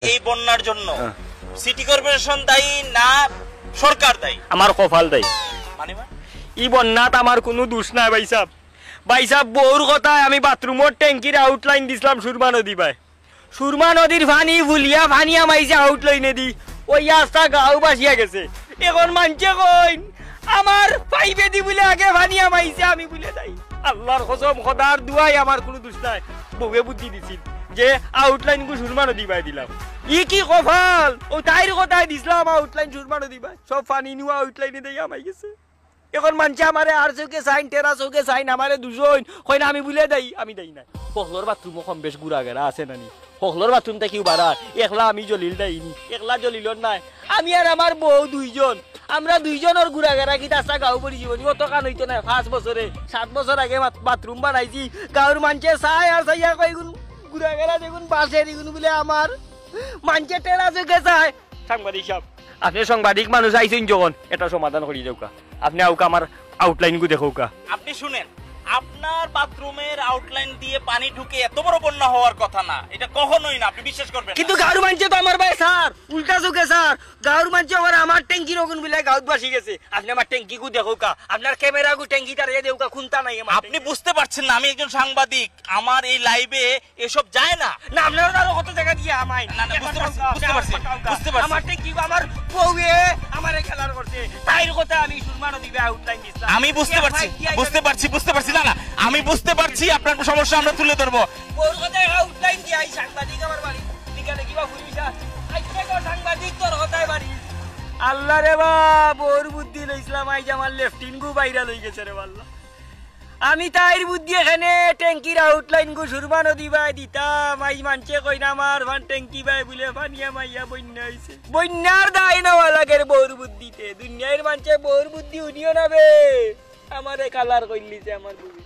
এই বন্যার জন্য সিটি কর্পোরেশন দায়ী না সরকার দায়ী? আমার কপাল দায়ী। মানে ই বন্যাত আমার কোনো দোষ নাই ভাই সাহেব। ভাই সাহেব বউর কথায় আমি বাথরুমের ট্যাঙ্কির আউটলাইন দিছিলাম সুরমা নদী ভাই। সুরমা নদীর পানি ভুলিয়া ভানিয়া মাইছে আউটলাইনে দি ওই রাস্তা গাও বাসিয়া গেছে। এখন মানছে কইন আমার পাইপে দি বলে আগে ভানিয়া মাইছে আমি বলে যাই। আল্লাহর কসম খোদার দুয়াই আমার কোনো দোষ নাই। বউয়ে বুদ্ধি দিছিল যে আউটলাইন গু সুরমা নদী বাই দিলাম। ই কি কপাল, ও তাইর কথায় দিছিলাম আউটলাইন সুরমা নদী বাই, সব পানি নিয়ে আউটলাইনে দিয়ে আমাই গেছে। এখন মানছে আমারে আর চৌকে সাইন টেরা চৌকে সাইন আমারে দুজন কই না আমি বলে দেই, আমি দেই না। হকলোর বাথরুমও কম বেশ গুড়া গেরা আছে নানি। হকলোর বাথরুম থেকে বাড়া একলা আমি জলিল দেইনি, একলা জলিলর নাই। আমি আর আমার বউ দুইজন, আমরা দুইজনের গুড়া গেরা কি তাসা গাঁও পড়ি জীবনী অত কান হইতো না। 5 বছরে 7 বছর আগে বাথরুম বানাইছি। গাঁওর মানছে চাই আর চাইয়া কইগুন গুড়া গেরা দেখুন বাসের ইগুন বলে আমার মানছে টেরা চৌকে চায়। সাংবাদিক সাহেব আপনি সাংবাদিক মানুষ আইছেন যখন এটা সমাধান করি যাওকা। আপনি আউকা আমার আউটলাইন গু দেখোকা। আপনি শুনেন, আপনার বাথরুমের আউটলাইন দিয়ে পানি ঢুকে এত বড় বন্যা হওয়ার কথা না, এটা কখনোই না, আপনি বিশ্বাস করবেন না। কিন্তু গাঁর মানছে তো আমার ভাই স্যার উল্টা চোখে স্যার। গাঁর মানছে আমার ট্যাঙ্কির ওগুন বলে গাঁত বাসি গেছে। আপনি আমার ট্যাঙ্কি গু দেখোকা, আপনার ক্যামেরা গু ট্যাঙ্কি তার এ দেউকা খুনতা নাই। আপনি বুঝতে পারছেন না, আমি একজন সাংবাদিক, আমার এই লাইভে এসব যায় না। না আপনারা আরো কত জায়গা দিয়ে আমায় না না বুঝতে পারছি, বুঝতে পারছি। আমার ট্যাঙ্কি আমার বউয়ে আমারে খেলার করছে, তাইর কথা আমি সুরমা নদীতে আউটলাইন দিছিলাম। আমি বুঝতে পারছি, বুঝতে পারছি না না আমি বুঝতে পারছি আপনার সমস্যা আমরা তুলে ধরবো। বউর কথা আউটলাইন দিয়ে আই সাংবাদিক আমার বাড়ি বিকালে কিবা পুলিশ আইছে গো সাংবাদিক তোর কথায় বাড়ি। আল্লাহ রে বাপ বউর বুদ্ধি লইছিলাম আইজ আমার লেফটিন গু বাইরা লই গেছে রে আল্লাহ। আমি তাইর বুদ্ধি এখানে ট্যাঙ্কির আউটলাইন গু সুরমা নদী বাই দিতাম। আইজ মানছে কই না আমার ভান ট্যাঙ্কি বাই বলে পানিয়া মাইয়া বন্যা হইছে। বন্যার দায় নেওয়া লাগে বউর বুদ্ধিতে। দুনিয়ার মানছে বউর বুদ্ধি উনিও নাবে আমারে কালার কইলিছে আমার বুদ্ধি।